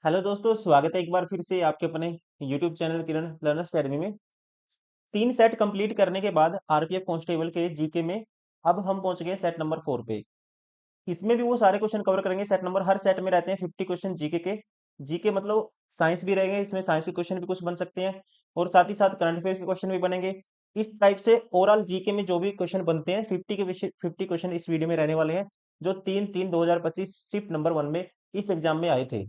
Hello दोस्तों, स्वागत है एक बार फिर से आपके अपने यूट्यूब चैनल किरण लर्नर्स अकेडमी में। 3 सेट कंप्लीट करने के बाद आरपीएफ कांस्टेबल के जीके में अब हम पहुंच गए सेट नंबर 4 पे। इसमें भी वो सारे क्वेश्चन कवर करेंगे। सेट नंबर हर सेट में रहते हैं 50 क्वेश्चन जीके के। जीके मतलब साइंस भी रहेंगे, इसमें साइंस के क्वेश्चन भी कुछ बन सकते हैं और साथ ही साथ करंट अफेयर्स के क्वेश्चन भी बनेंगे। इस टाइप से ओवरऑल जीके में जो भी क्वेश्चन बनते हैं 50 के विषय 50 क्वेश्चन इस वीडियो में रहने वाले हैं, जो 3/3/2025 शिफ्ट नंबर 1 में इस एग्जाम में आए थे।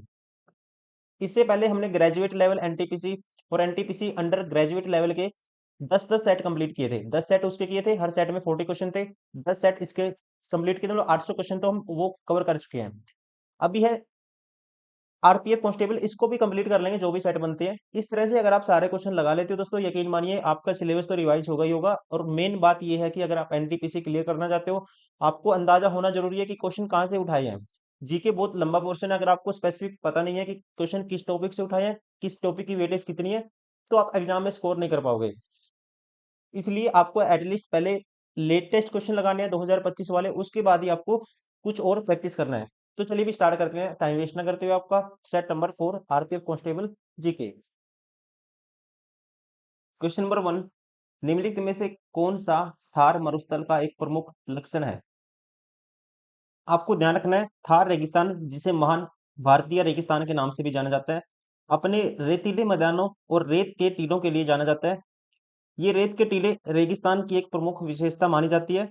इससे पहले हमने ग्रेजुएट लेवल एनटीपीसी और एनटीपीसी अंडर ग्रेजुएट लेवल के 10-10 सेट कंप्लीट किए थे। 10 सेट उसके किए थे, हर सेट में 40 क्वेश्चन थे। 10 सेट इसके कंप्लीट किए थे, मतलब 800 क्वेश्चन तो हम वो कवर कर चुके हैं। अभी है आरपीएफ कांस्टेबल, इसको भी कंप्लीट कर लेंगे जो भी सेट बनते हैं। इस तरह से अगर आप सारे क्वेश्चन लगा लेते हो दोस्तों, यकीन मानिए आपका सिलेबस तो रिवाइज होगा ही होगा। और मेन बात यह है कि अगर आप एनटीपीसी क्लियर करना चाहते हो, आपको अंदाजा होना जरूरी है कि क्वेश्चन कहाँ से उठाए हैं। जीके बहुत लंबा पोर्शन है, अगर आपको स्पेसिफिक पता नहीं है कि क्वेश्चन किस टॉपिक से उठाए हैं, किस टॉपिक की वेटेज कितनी है, तो आप एग्जाम में स्कोर नहीं कर पाओगे। इसलिए आपको एटलीस्ट पहले लेटेस्ट क्वेश्चन लगाने हैं 2025 वाले, उसके बाद ही आपको कुछ और प्रैक्टिस करना है। तो चलिए भी स्टार्ट करते हैं, टाइम वेस्ट ना करते हुए। आपका set number 4 RPF constable GK. Question number 1, निम्नलिखित में से कौन सा थार मरुस्थल का एक प्रमुख लक्षण है? आपको ध्यान रखना है, थार रेगिस्तान जिसे महान भारतीय रेगिस्तान के नाम से भी जाना जाता है, अपने रेतीले मैदानों और रेत के टीलों के लिए जाना जाता है। ये रेत के टीले रेगिस्तान की एक प्रमुख विशेषता मानी जाती है।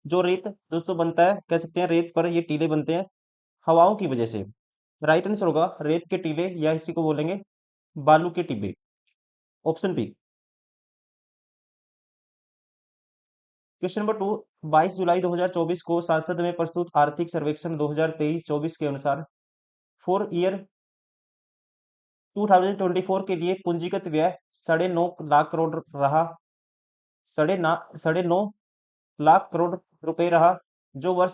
जो रेत दोस्तों बनता है, कह सकते हैं रेत पर ये टीले बनते हैं हवाओं की वजह से। राइट आंसर होगा रेत के टीले, या इसी को बोलेंगे बालू के टिब्बे। Option B. क्वेश्चन नंबर 2, 22 जुलाई 2024 को संसद में प्रस्तुत आर्थिक सर्वेक्षण 2023-24 के अनुसार फॉर ईयर 2024 के लिए पूंजीगत व्यय 9.5 लाख करोड़ रहा। साढ़े नौ लाख करोड़ रुपए रहा, जो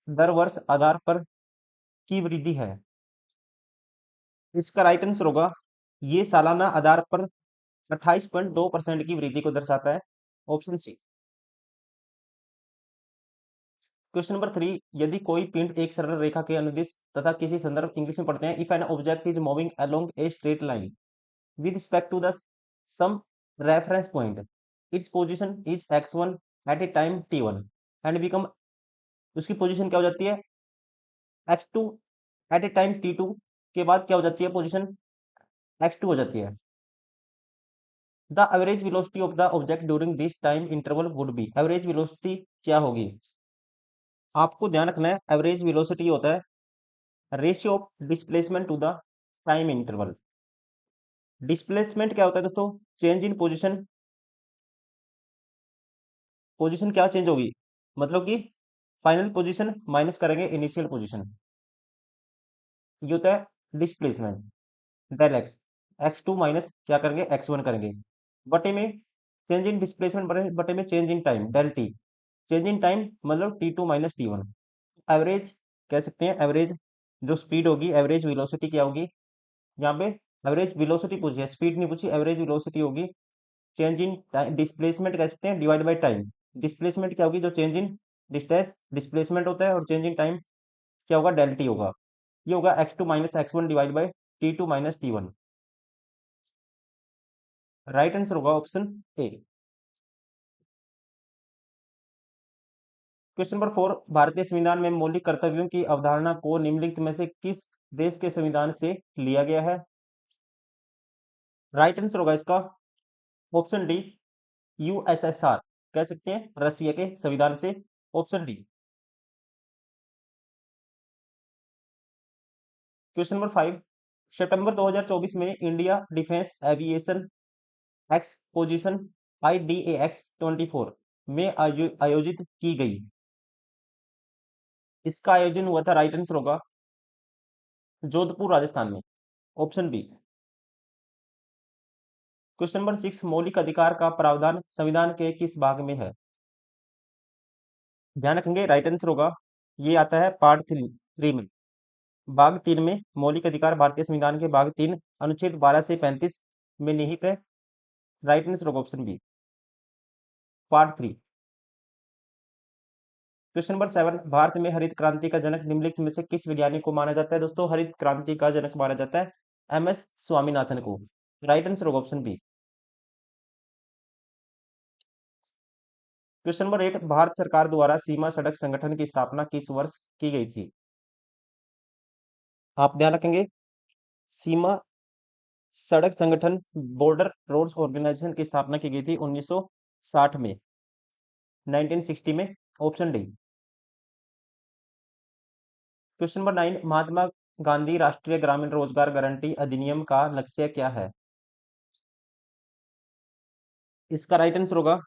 दर वर्ष आधार पर की वृद्धि है। इसका राइट आंसर होगा, ये सालाना आधार पर 28.2% की वृद्धि को दर्शाता है। Option C. क्वेश्चन नंबर 3, यदि कोई पिंड एक सरल रेखा के अनुदिश तथा किसी संदर्भ, इंग्लिश में पढ़ते हैं, if an object is moving along a straight line with respect to the some reference point, its position is x1 at a time t1 and become, उसकी पोजीशन क्या हो जाती है x2 eight a time t2 के बाद क्या हो जाती है पोजीशन x2 हो जाती है। The average velocity of the object during this time interval would be, average velocity क्या होगी? आपको ध्यान रखना है, एवरेज वेलोसिटी होता है ratio of displacement to the time interval. Displacement क्या होता है दोस्तों? Change in position. पोजीशन क्या चेंज होगी? मतलब कि फाइनल पोजीशन माइनस करेंगे इनिशियल पोजीशन, ये होता है displacement. Del x, x2 minus क्या करेंगे x1 करेंगे, बटे में चेंज इन डिस्प्लेसमेंट, बटे में change in time del T. Change in time मतलब t2 माइनस t1। एवरेज कह सकते हैं, एवरेज जो स्पीड होगी, एवरेज वेलोसिटी क्या होगी यहाँ पे? एवरेज वेलोसिटी पूछी है, स्पीड नहीं पूछी, एवरेज वेलोसिटी होगी। चेंज इन डिस्प्लेसमेंट कह सकते हैं डिवाइड बाई टाइम। डिस्प्लेसमेंट क्या होगी? जो चेंज इन डिस्टेंस डिस्प्लेसमेंट होता है, और चेंज इन टाइम क्या होगा? डेल टी होगा। ये होगा x2 minus x1 divide by t2 minus t1। Right answer होगा ऑप्शन ए। क्वेश्चन नंबर 4, भारतीय संविधान में मौलिक कर्तव्यों की अवधारणा को निम्नलिखित में से किस देश के संविधान से लिया गया है? राइट आंसर होगा इसका ऑप्शन डी, यूएसएसआर, कह सकते हैं रसिया के संविधान से। Option D. क्वेश्चन नंबर 5, सितंबर 2024 में India defence aviation exposition IDAX 24 में आयोजित की गई। इसका आयोजन हुआ था, राइट आंसर होगा जोधपुर राजस्थान में। Option B. क्वेश्चन नंबर 6, मौलिक अधिकार का प्रावधान संविधान के किस भाग में है? ध्यान रखेंगे, राइट आंसर होगा ये आता है पार्ट 3 में। भाग 3 में मौलिक अधिकार भारतीय संविधान के भाग 3 अनुच्छेद 12 से 35 में निहित है। राइट आंसर होगा option B, part 3। Question number 7, Bharat में हरित क्रांति का जनक निम्नलिखित में से किस वैज्ञानिक को माना जाता है? दोस्तों, हरित क्रांति का जनक माना जाता है एम एस स्वामीनाथन को। राइट आंसर होगा option B. Question number 8, Bharat सरकार द्वारा सीमा सड़क संगठन की स्थापना किस वर्ष की गई थी? आप ध्यान रखेंगे, सीमा सड़क संगठन बॉर्डर रोड्स ऑर्गेनाइजेशन की स्थापना की गई थी 1960 में, 1960 में। Option D. Question number 9, Mahatma Gandhi राष्ट्रीय ग्रामीण रोजगार गारंटी अधिनियम का लक्ष्य क्या है? इसका राइट आंसर होगा,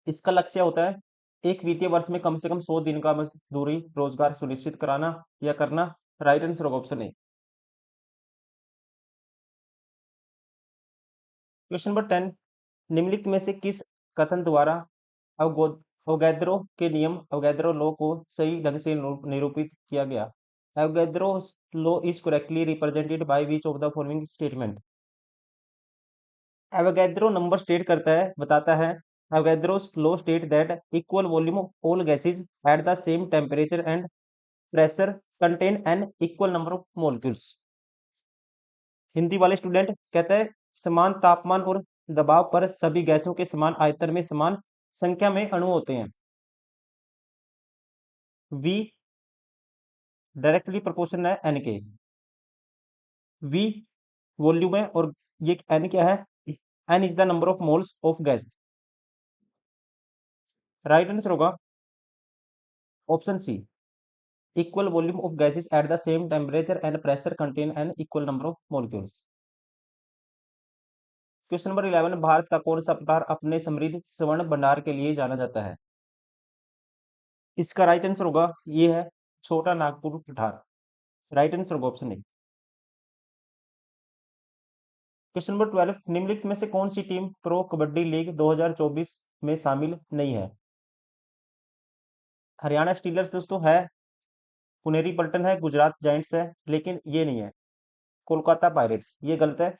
इसका लक्ष्य होता है एक वित्तीय वर्ष में कम से कम 100 दिन का मजदूरी रोजगार सुनिश्चित कराना या करना। राइट आंसर होगा ऑप्शन ए। क्वेश्चन नंबर 10, निम्नलिखित में से किस कथन द्वारा अवगैद्रो के नियम अवगैद्रो लॉ को सही ढंग से निरूपित किया गया? Avogadro law is correctly represented by which of the following statement? Avogadro number state करता है, बताता है, Avogadro's law state that equal volume of all gases at the same temperature and pressure contain an equal number of molecules. Hindi वाले student कहते हैं समान तापमान और दबाव पर सभी गैसों के समान आयतन में समान संख्या में अणु होते हैं। वी डायरेक्टली प्रोपोर्शनल है एन के। वी वॉल्यूम है और ये एन क्या है? N is the number of moles of gas. Right answer होगा option C, equal volume of gases at the same temperature and pressure contain an equal number of molecules. Question number 11, Bharat का कौन सा पठार अपने समृद्ध स्वर्ण भंडार के लिए जाना जाता है? इसका राइट आंसर होगा, ये है छोटा नागपुर पठार। राइट आंसर होगा ऑप्शन ए। क्वेश्चन नंबर 12, निम्नलिखित में से कौन सी टीम प्रो कबड्डी लीग 2024 में शामिल नहीं है? हरियाणा स्टीलर्स दोस्तों है, पुनेरी पल्टन है, गुजरात जायंट्स है, लेकिन ये नहीं है कोलकाता पायरेट्स, ये गलत है।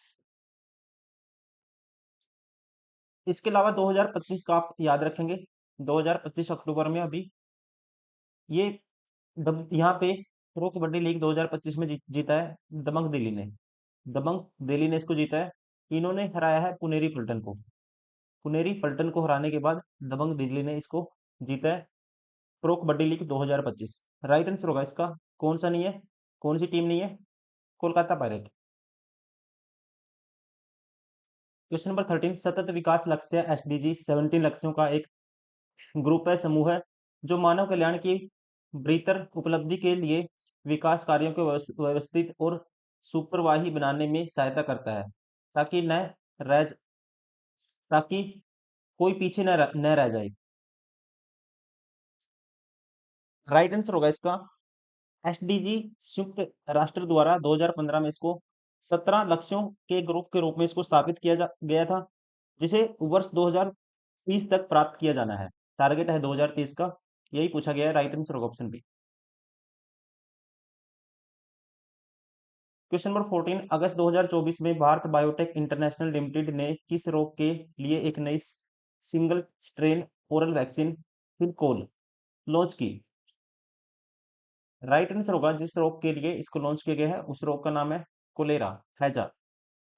इसके अलावा 2025 का आप याद रखेंगे, 2025 अक्टूबर में अभी ये यहाँ पे प्रो कबड्डी लीग 2025 में जीता है दबंग दिल्ली ने। दबंग दिल्ली ने इसको जीता है। इन्होंने हराया है पुनेरी पल्टन को। पुनेरी पल्टन को हराने के बाद दबंग दिल्ली ने इसको जीता है pro kabaddi league 2025। Right answer होगा इसका, कौन सा नहीं है, कौन सी टीम नहीं है? कोलकाता पायरेट। क्वेश्चन नंबर 13, सतत विकास लक्ष्य एसडीजी 17 लक्ष्यों का एक ग्रुप है, समूह है, जो मानव कल्याण की बेहतर उपलब्धि के लिए विकास कार्यों को व्यवस्थित और सुपरवाही बनाने में सहायता करता है, ताकि न रह ताकि कोई पीछे न रह जाए। राइट आंसर होगा इसका, एसडीजी संयुक्त राष्ट्र द्वारा 2015 में इसको 17 लक्ष्यों के ग्रुप के रूप में इसको स्थापित गया था, जिसे वर्ष 2030 तक प्राप्त किया जाना है। टारगेट है 2030 का, यही पूछा गया है। राइट आंसर होगा ऑप्शन बी। क्वेश्चन नंबर 14, अगस्त 2024 में भारत बायोटेक इंटरनेशनल लिमिटेड ने किस रोग के लिए एक नई सिंगल स्ट्रेन ओरल वैक्सीन फिलकोल लॉन्च की? राइट आंसर होगा, जिस रोग के लिए इसको लॉन्च किया गया है उस रोग का नाम है कोलेरा हैजा।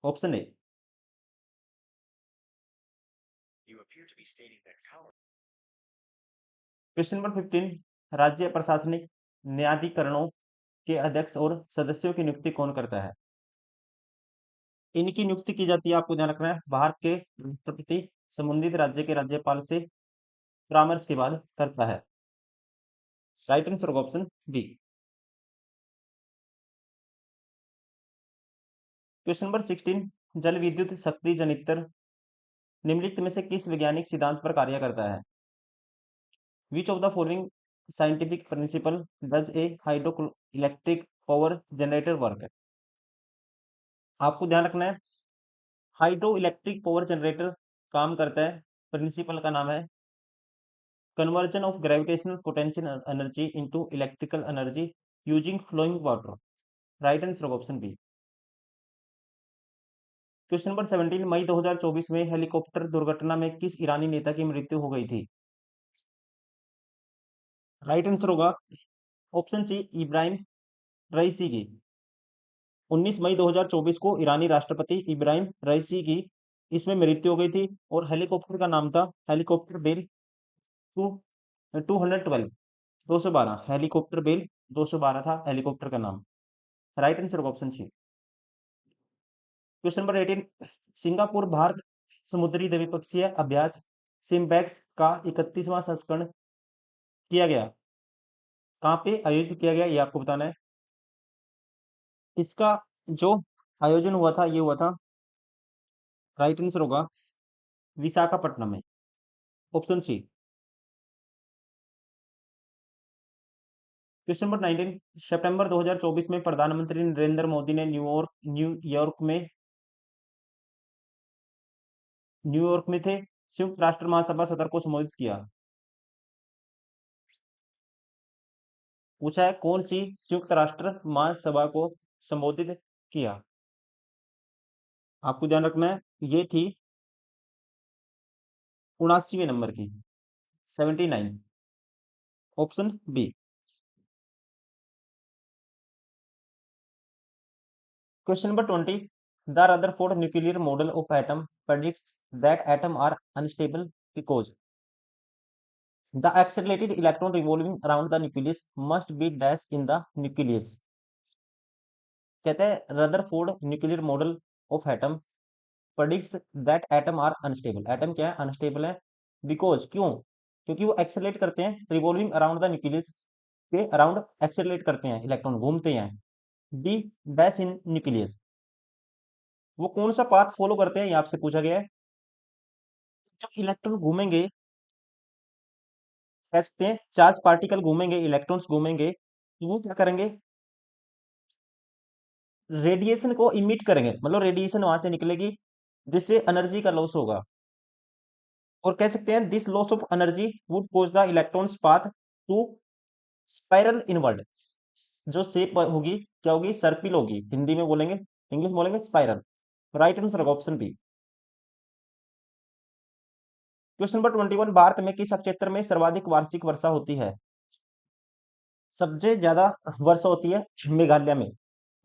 Option A. क्वेश्चन नंबर 15, राज्य प्रशासनिक न्यायाधिकरणों के अध्यक्ष और सदस्यों की नियुक्ति कौन करता है? इनकी नियुक्ति की जाती है, आपको ध्यान रखना है, भारत के राष्ट्रपति संबंधित राज्य के राज्यपाल से परामर्श के बाद करता है। राइट आंसर होगा ऑप्शन बी। क्वेश्चन नंबर 16, जल विद्युत शक्ति जनित्र निम्नलिखित में से किस वैज्ञानिक सिद्धांत पर कार्य करता है? Which of the following scientific principle does a hydro electric power generator work? आपको ध्यान रखना है, हाइड्रो इलेक्ट्रिक पावर जनरेटर काम करता है, प्रिंसिपल का नाम है conversion of gravitational potential energy into electrical energy using flowing water. Right answer होगा ऑप्शन बी। क्वेश्चन नंबर 17, मई 2024 में हेलीकॉप्टर दुर्घटना में किस ईरानी नेता की मृत्यु हो गई थी? राइट आंसर होगा ऑप्शन सी, इब्राहिम रईसी की। 19 मई 2024 को ईरानी राष्ट्रपति इब्राहिम रईसी की इसमें मृत्यु हो गई थी और हेलीकॉप्टर का नाम था helicopter Bell two 212 212 helicopter Bell 212 था हेलीकॉप्टर का नाम। Right answer option C. Question number 18, Singapore Bharat समुद्री द्विपक्षीय अभ्यास सिम्बैक्स का 31वां संस्करण किया गया, कहाँ पे आयोजित किया गया ये आपको बताना है। इसका जो आयोजन हुआ था ये हुआ था, राइट आंसर होगा विशाखापट्टनम में, ऑप्शन सी। क्वेश्चन नंबर 19, सितंबर 2024 में प्रधानमंत्री नरेंद्र मोदी ने न्यूयॉर्क में थे संयुक्त राष्ट्र महासभा सत्र को संबोधित किया। पूछा है कौन सी संयुक्त राष्ट्र महासभा को संबोधित किया। आपको ध्यान रखना है ये थी 79वें नंबर की, 79, option B. Question number 20, the Rutherford nuclear model of atom predicts that atom are unstable because the accelerated electron revolving around the nucleus must be dash in the nucleus। कहते हैं Rutherford nuclear model of atom predicts that atom are unstable। Atom क्या है, unstable है। Because क्यों, क्योंकि वो accelerate करते हैं रिवॉल्विंग अराउंड द न्यूक्लियस के अराउंड एक्सेलरेट करते हैं, इलेक्ट्रॉन घूमते हैं। डी डैश इन न्यूक्लियस, वो कौन सा पाथ फॉलो करते हैं ये आपसे पूछा गया है। जब इलेक्ट्रॉन घूमेंगे, कह सकते हैं चार्ज पार्टिकल घूमेंगे, इलेक्ट्रॉन्स घूमेंगे, तो वो क्या करेंगे, रेडिएशन को इमिट करेंगे, मतलब रेडिएशन वहां से निकलेगी जिससे एनर्जी का लॉस होगा। और कह सकते हैं this loss of energy would cause the electrons path to spiral inward. जो शेप होगी क्या होगी, सर्पिल होगी, हिंदी में बोलेंगे, इंग्लिश में बोलेंगे spiral. Right answer option B. Question number 21, Bharat में किस क्षेत्र में सर्वाधिक वार्षिक वर्षा होती है। सबसे ज्यादा वर्षा होती है मेघालय में,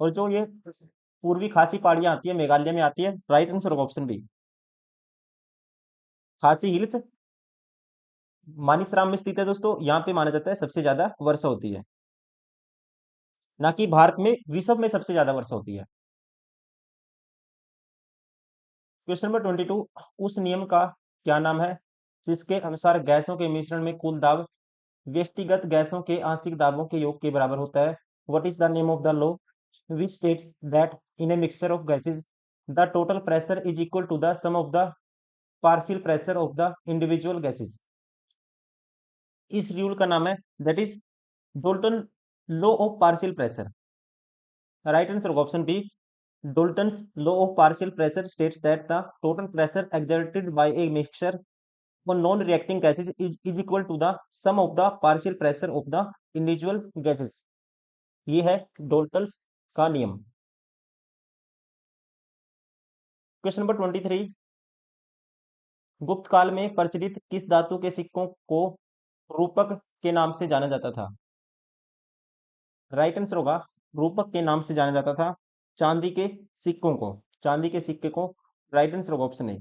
और जो ये पूर्वी खासी पहाड़ियां आती है मेघालय में आती है। Right answer option B. Khasi hills Mawsynram में स्थित है दोस्तों, यहाँ पे माना जाता है सबसे ज्यादा वर्षा होती है, ना कि भारत में, विश्व में सबसे ज्यादा वर्षा होती है। क्वेश्चन नंबर 22, उस नियम का क्या नाम है जिसके अनुसार गैसों के मिश्रण में कुल दाब व्यक्तिगत गैसों के आंशिक दाबों के योग के बराबर होता है। What is the name of the law which states that in a mixture of gases the total pressure is equal to the sum of the partial pressure of the individual gases. इस rule का नाम है that is Dalton law of partial pressure. Right answer option B. Dalton's law of partial pressure states that the total pressure exerted by a mixture on non-reacting gases is equal to the sum of the partial pressure of the individual gases। ये है डोल्टन्स का नियम। Question number 23, गुप्त काल में प्रचलित किस धातु के सिक्कों को रूपक के नाम से जाना जाता था। राइट आंसर होगा रूपक के नाम से जाना जाता था चांदी के सिक्कों को, चांदी के सिक्के को। राइट आंसर होगा option A.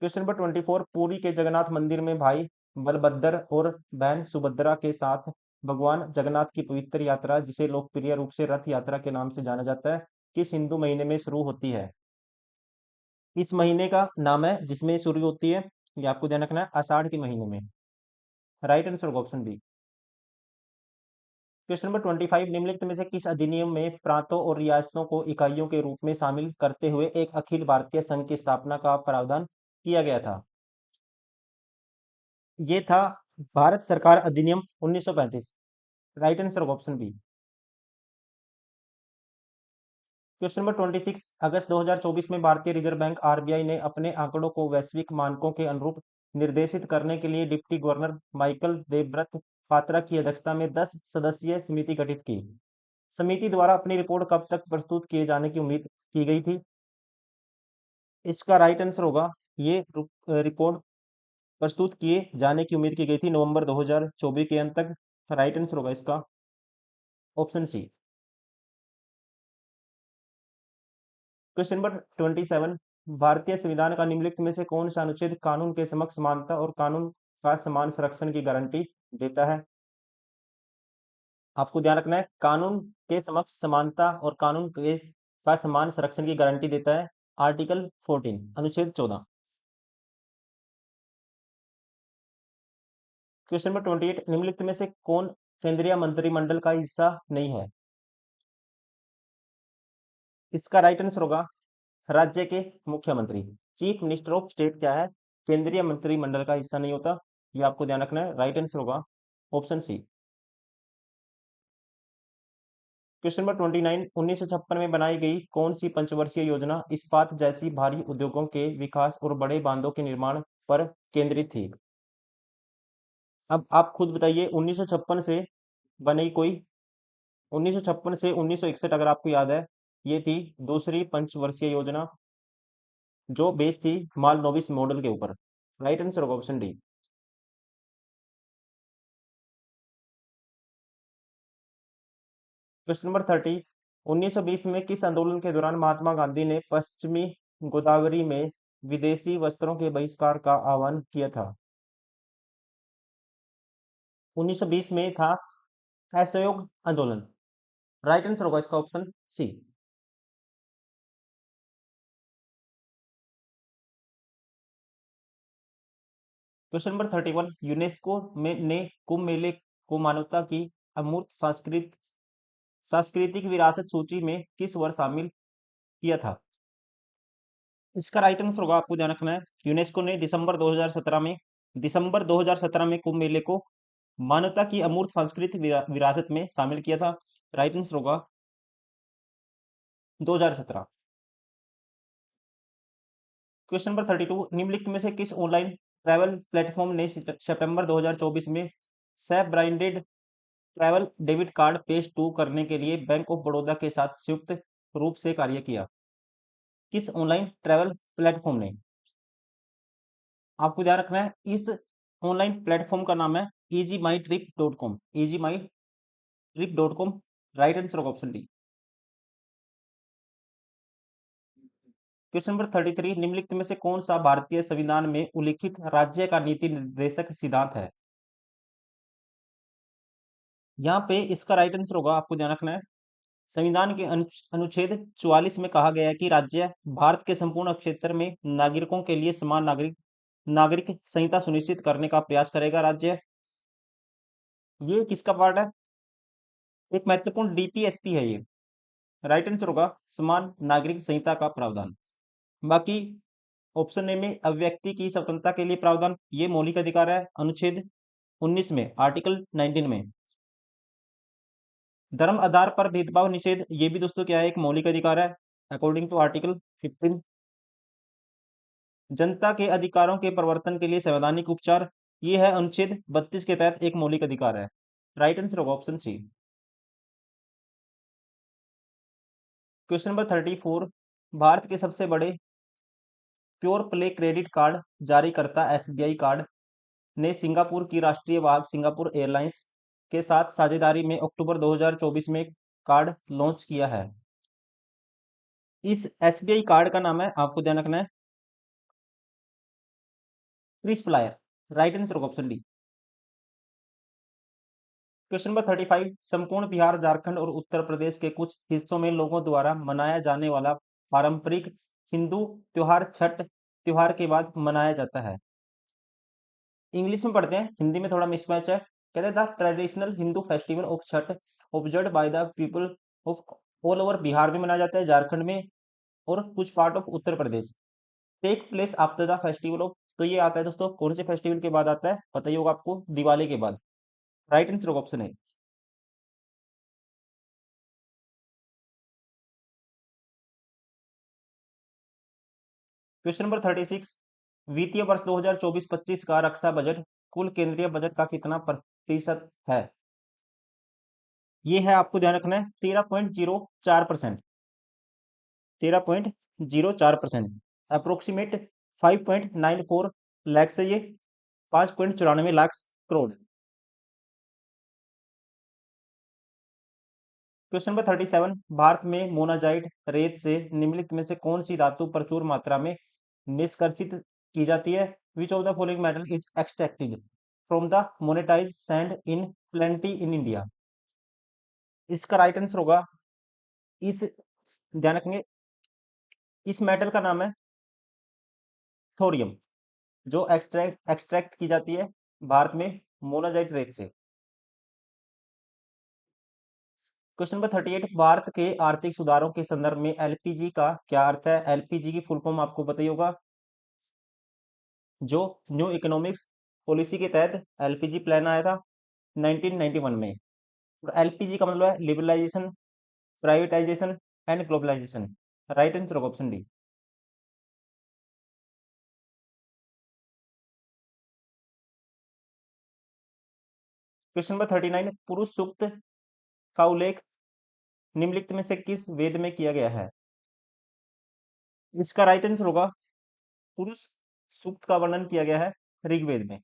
Question number 24, Puri के जगन्नाथ मंदिर में भाई बलभद्र और बहन सुभद्रा के साथ भगवान जगन्नाथ की पवित्र यात्रा, जिसे लोकप्रिय रूप से रथ यात्रा के नाम से जाना जाता है, किस हिंदू महीने में शुरू होती है। इस महीने का नाम है जिसमें शुरू होती है, ये आपको ध्यान रखना है, आषाढ़ के महीने में। राइट आंसर होगा ऑप्शन बी। क्वेश्चन नंबर 25, निम्नलिखित में से किस अधिनियम में प्रांतों और रियासतों को इकाइयों के रूप में शामिल करते हुए एक अखिल भारतीय संघ की स्थापना का प्रावधान किया गया था। ये था भारत सरकार अधिनियम 1935। Right answer option B. Question number 26, अगस्त 2024 में भारतीय रिजर्व बैंक आरबीआई ने अपने आंकड़ों को वैश्विक मानकों के अनुरूप निर्देशित करने के लिए deputy governor Michael Devvrat Patra की अध्यक्षता में 10 सदस्यीय समिति गठित की। समिति द्वारा अपनी रिपोर्ट कब तक प्रस्तुत किए जाने की उम्मीद की गई थी। इसका राइट आंसर होगा ये रिपोर्ट प्रस्तुत किए जाने की उम्मीद की गई थी नवंबर 2024 के अंत तक। राइट आंसर होगा इसका ऑप्शन सी। क्वेश्चन नंबर 27, भारतीय संविधान का निम्नलिखित में से कौन सा अनुच्छेद कानून के समक्ष समानता और कानून का समान संरक्षण की गारंटी देता है? आपको ध्यान रखना है, कानून के समक्ष समानता और कानून के का समान संरक्षण की गारंटी देता है आर्टिकल 14, अनुच्छेद 14। क्वेश्चन नंबर 28, निम्नलिखित में से कौन केंद्रीय मंत्रिमंडल का हिस्सा नहीं है? इसका राइट आंसर होगा राज्य के मुख्यमंत्री। चीफ मिनिस्टर ऑफ स्टेट क्या है? केंद्रीय मंत्रिमंडल का हिस्सा नहीं होता। ये आपको ध्यान रखना है, राइट आंसर होगा ऑप्शन सी। क्वेश्चन नंबर 29, 1956 में बनाई गई कौन सी पंचवर्षीय योजना इस्पात जैसी भारी उद्योगों के विकास और बड़े बांधों के निर्माण पर केंद्रित थी? अब आप खुद बताइए, 1956 से बनी कोई 1956 से 1961, अगर आपको याद है, ये थी दूसरी पंचवर्षीय योजना जो बेस्ड थी मालनोबिस मॉडल के ऊपर। राइट आंसर होगा ऑप्शन डी। क्वेश्चन नंबर 30, 1920 में किस आंदोलन के दौरान महात्मा गांधी ने पश्चिमी गोदावरी में विदेशी वस्त्रों के बहिष्कार का आह्वान किया था? 1920 में था असहयोग आंदोलन। राइट आंसर होगा इसका option C. Question number 31, UNESCO में ने कुंभ मेले को मानवता की अमूर्त सांस्कृतिक विरासत सूची में किस वर्ष शामिल किया था? इसका राइट आंसर होगा, आपको ध्यान रखना है, यूनेस्को ने दिसंबर 2017 में कुंभ मेले को मानवता की अमूर्त सांस्कृतिक विरासत में शामिल किया था। राइट आंसर होगा 2017। क्वेश्चन नंबर 32, निम्नलिखित में से किस ऑनलाइन ट्रैवल प्लेटफॉर्म ने सितंबर 2024 में SAP branded travel debit card पेश टू करने के लिए बैंक ऑफ बड़ौदा के साथ संयुक्त रूप से कार्य किया? किस ऑनलाइन ट्रैवल प्लेटफॉर्म ने? आपको ध्यान रखना है, इस ऑनलाइन प्लेटफॉर्म का नाम है Ease My Trip dot com. Ease My Trip dot com. Right answer होगा ऑप्शन डी। क्वेश्चन नंबर 33, निम्नलिखित में से कौन सा भारतीय संविधान में उल्लिखित राज्य का नीति निर्देशक सिद्धांत है? यहाँ पे इसका राइट आंसर होगा, आपको ध्यान रखना है, संविधान के अनुच्छेद 44 में कहा गया है कि राज्य भारत के संपूर्ण क्षेत्र में नागरिकों के लिए समान नागरिक नागरिक संहिता सुनिश्चित करने का प्रयास करेगा राज्य। ये किसका पार्ट है? एक महत्वपूर्ण डीपीएसपी है ये। राइट आंसर होगा समान नागरिक संहिता का प्रावधान। बाकी ऑप्शन ए में अभिव्यक्ति की स्वतंत्रता के लिए प्रावधान, ये मौलिक अधिकार है अनुच्छेद 19 में, आर्टिकल 19 में। धर्म आधार पर भेदभाव निषेध, ये भी दोस्तों क्या है, एक मौलिक अधिकार है अकॉर्डिंग टू आर्टिकल 15। जनता के अधिकारों के प्रवर्तन के लिए संवैधानिक उपचार, ये है अनुच्छेद 32 के तहत एक मौलिक अधिकार है। राइट आंसर होगा option C. Question number 34, Bharat के सबसे बड़े प्योर प्ले क्रेडिट कार्ड जारीकर्ता एसबीआई कार्ड ने सिंगापुर की राष्ट्रीय वाहक सिंगापुर एयरलाइंस के साथ साझेदारी में अक्टूबर 2024 में कार्ड लॉन्च किया है। इस एसबीआई कार्ड का नाम है, आपको ध्यान रखना है, क्रिस्पलायर। राइट आंसर होगा ऑप्शन डी। क्वेश्चन नंबर 35, संपूर्ण बिहार झारखंड और उत्तर प्रदेश के कुछ हिस्सों में लोगों द्वारा मनाया जाने वाला पारंपरिक हिंदू त्योहार छठ त्योहार के बाद मनाया जाता है। इंग्लिश में पढ़ते हैं, हिंदी में थोड़ा मिसमैच है। कहते हैं the traditional Hindu festival of Chhath observed by the people of all over, Bihar में मनाया जाता है, झारखंड में और कुछ part of Uttar Pradesh. Take place after the festival of, तो ये आता है दोस्तों कौन से फेस्टिवल के बाद आता है, पता ही होगा आपको, दिवाली के बाद। राइट आंसर ऑप्शन है। क्वेश्चन नंबर 36, वित्तीय वर्ष 2024-25 का रक्षा बजट कुल केंद्रीय बजट का कितना प्रतिशत है? ये है, आपको ध्यान रखना है, 13.04%। 13.04%, अप्रोक्सीमेट 5.94 लाख से ये 5.94 लाख करोड़। क्वेश्चन नंबर 37, भारत में मोनाजाइट रेत से निम्नलिखित में से कौन सी धातु प्रचुर मात्रा में निष्कर्षित की जाती है? Which of the following metal is extracted from the मोनेटाइज sand in plenty in India? इसका राइट आंसर होगा, इस ध्यान रखेंगे, इस मेटल का नाम है थोरियम, जो एक्सट्रैक्ट एक्सट्रैक्ट की जाती है भारत में मोनाजाइट रेत से। क्वेश्चन नंबर 38, भारत के आर्थिक सुधारों के संदर्भ में एलपीजी का क्या अर्थ है? एलपीजी की फुल फॉर्म आपको पता ही होगा, जो न्यू इकोनॉमिक्स पॉलिसी के तहत एलपीजी प्लान आया था 1991 में। और एलपीजी का मतलब है liberalisation, privatisation and globalisation. Right answer होगा option D. Question number 39, Purusha सूक्त का उल्लेख निम्नलिखित में से किस वेद में किया गया है? इसका राइट आंसर होगा, पुरुष सूक्त का वर्णन किया गया है ऋग्वेद में।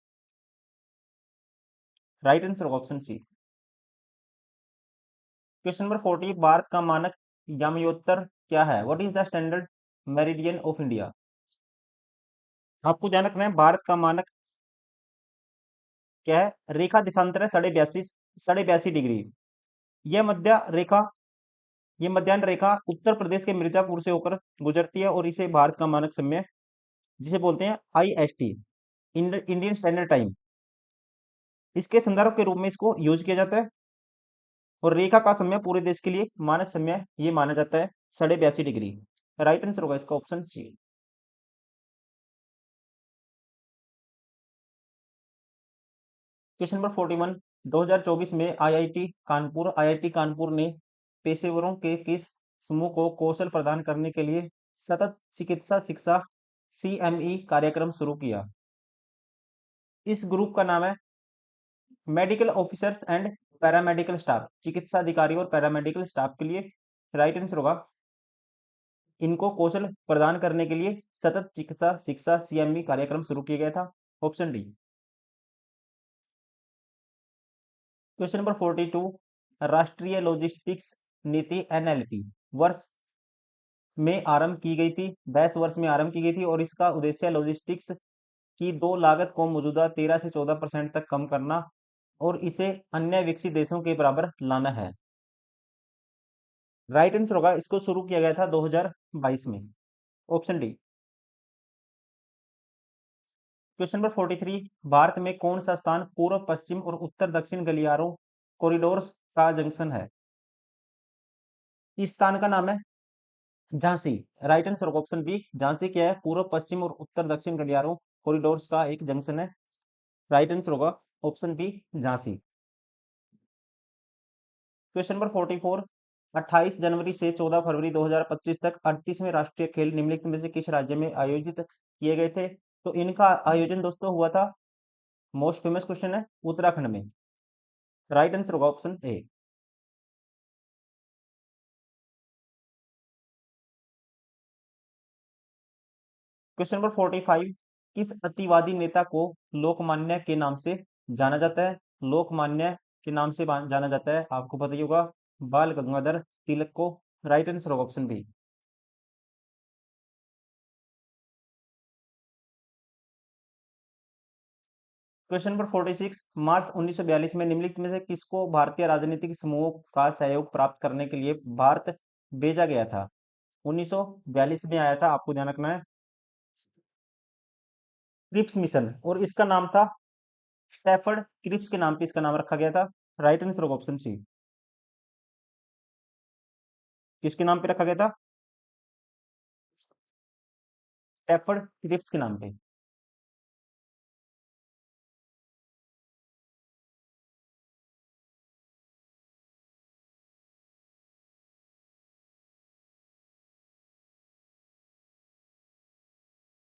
राइट आंसर होगा option C. Question number 40, Bharat का मानक याम्योत्तर क्या है? What is the standard meridian of India? आपको ध्यान रखना है, भारत का मानक क्या है? रेखा देशांतर है 82.5 डिग्री। यह मध्य रेखा, ये मध्याह्न रेखा उत्तर प्रदेश के मिर्जापुर से होकर गुजरती है और इसे भारत का मानक समय, जिसे बोलते हैं आईएसटी, इंडियन स्टैंडर्ड टाइम, इसके संदर्भ के रूप में इसको यूज किया जाता है। और रेखा का समय पूरे देश के लिए मानक समय ये माना जाता है 82.5 डिग्री। राइट आंसर होगा इसका ऑप्शन सी। क्वेश्चन नंबर 41, 2024 में आईआईटी कानपुर ने पेशेवरों के किस समूह को कौशल प्रदान करने के लिए सतत चिकित्सा शिक्षा सीएमई कार्यक्रम शुरू किया? इस ग्रुप का नाम है medical officers and paramedical staff, चिकित्सा अधिकारी और पैरामेडिकल स्टाफ के लिए। राइट आंसर होगा, इनको कौशल प्रदान करने के लिए सतत चिकित्सा शिक्षा सीएमई कार्यक्रम शुरू किया गया था। Option D. क्वेश्चन नंबर 42, राष्ट्रीय लॉजिस्टिक्स नीति एनएलपी वर्ष में आरंभ की गई थी, 10 वर्ष में आरंभ की गई थी और इसका उद्देश्य लॉजिस्टिक्स की दो लागत को मौजूदा 13 से 14% तक कम करना और इसे अन्य विकसित देशों के बराबर लाना है। राइट आंसर होगा, इसको शुरू किया गया था 2022 में। Option D. Question number 43, Bharat में कौन सा स्थान पूर्व पश्चिम और उत्तर दक्षिण गलियारों कॉरिडोर्स का जंक्शन है? इस स्थान का नाम है झांसी। राइट आंसर होगा ऑप्शन बी, झांसी क्या है? पूर्व पश्चिम और उत्तर दक्षिण गलियारों कॉरिडोर्स का एक जंक्शन है। राइट आंसर होगा option B, Jhansi. Question number 44, 28 जनवरी से 14 फरवरी 2025 तक 38वें राष्ट्रीय खेल निम्नलिखित में से किस राज्य में आयोजित किए गए थे? तो इनका आयोजन दोस्तों हुआ था, मोस्ट फेमस क्वेश्चन है, उत्तराखंड में। राइट आंसर होगा ऑप्शन ए। क्वेश्चन नंबर 45, किस अतिवादी नेता को लोकमान्य के नाम से जाना जाता है? लोकमान्य के नाम से जाना जाता है, आपको पता ही होगा, बाल गंगाधर तिलक को। राइट आंसर होगा ऑप्शन बी। क्वेश्चन नंबर 46, मार्च 1942 में निम्नलिखित में से किसको भारतीय राजनीतिक समूहों का सहयोग प्राप्त करने के लिए भारत भेजा गया था? 1942 में आया था, आपको ध्यान रखना है, क्रिप्स मिशन, और इसका नाम था स्टैफर्ड क्रिप्स के नाम पे इसका नाम रखा गया था। राइट आंसर होगा ऑप्शन सी। किसके नाम पे रखा गया था? स्टैफर्ड क्रिप्स के नाम पे।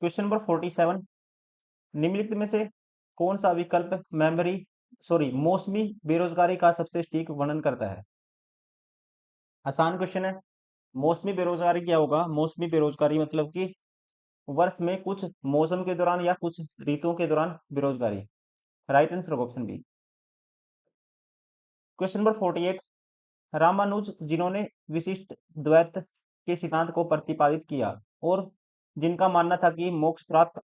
क्वेश्चन नंबर 47, निम्नलिखित में से कौन सा विकल्प मौसमी बेरोजगारी का सबसे सटीक वर्णन करता है? आसान क्वेश्चन है। मौसमी बेरोजगारी क्या होगा? मौसमी बेरोजगारी मतलब कि वर्ष में कुछ मौसम के दौरान या कुछ ऋतुओं के दौरान बेरोजगारी। राइट आंसर होगा option B. Question number 48, Ramanuja जिन्होंने विशिष्ट द्वैत के सिद्धांत को प्रतिपादित किया और जिनका मानना था कि मोक्ष प्राप्त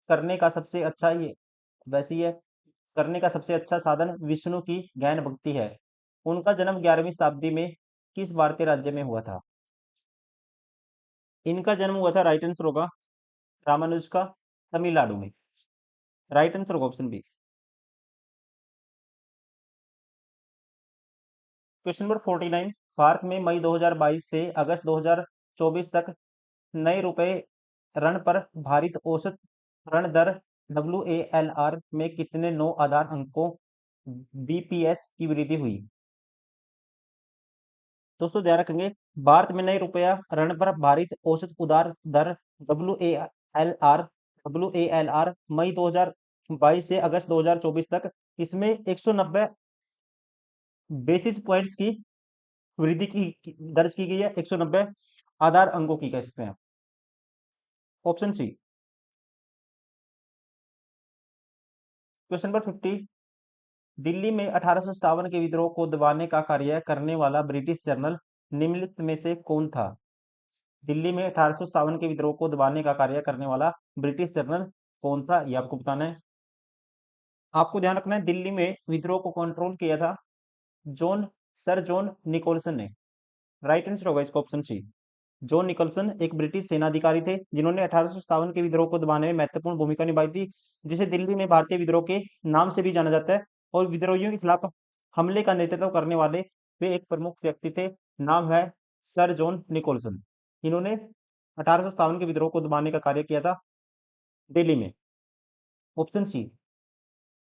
करने का सबसे अच्छा ये वैसे ही है करने का सबसे अच्छा साधन विष्णु की ज्ञान भक्ति है। उनका जन्म 11वीं शताब्दी में किस भारतीय राज्य में हुआ था? इनका जन्म हुआ था, राइट आंसर होगा रामानुज का, तमिलनाडु में। राइट आंसर होगा option B. Question number 49, Bharat में मई 2022 से अगस्त 2024 तक नए रुपए ऋण पर भारित औसत ऋण दर WALR में कितने 9 आधार अंकों BPS की वृद्धि हुई? दोस्तों ध्यान रखेंगे, भारत में नए रुपया ऋण पर भारित औसत उधार दर WALR मई 2022 से अगस्त 2024 तक इसमें 190 बेसिस पॉइंट्स की वृद्धि दर्ज की गई है। 190 आधार अंकों की कह सकते हैं। Option C. Question number 50, Delhi में 1857 के विद्रोह को दबाने का कार्य करने वाला ब्रिटिश जनरल निम्नलिखित में से कौन था? दिल्ली में 1857 के विद्रोह को दबाने का कार्य करने वाला ब्रिटिश जनरल कौन था, ये आपको बताना है। आपको ध्यान रखना है, दिल्ली में विद्रोह को कंट्रोल किया था सर जॉन निकोलसन ने। राइट आंसर होगा इसका ऑप्शन सी। जॉन निकोलसन एक ब्रिटिश सेनाधिकारी थे जिन्होंने 1857 के विद्रोह को दबाने में महत्वपूर्ण भूमिका निभाई थी, जिसे दिल्ली में भारतीय विद्रोह के नाम से भी जाना जाता है। और विद्रोहियों के खिलाफ हमले का नेतृत्व करने वाले वे एक प्रमुख व्यक्ति थे, नाम है सर जॉन निकोलसन। इन्होंने 1857 के विद्रोह को दबाने का कार्य किया था दिल्ली में। ऑप्शन सी।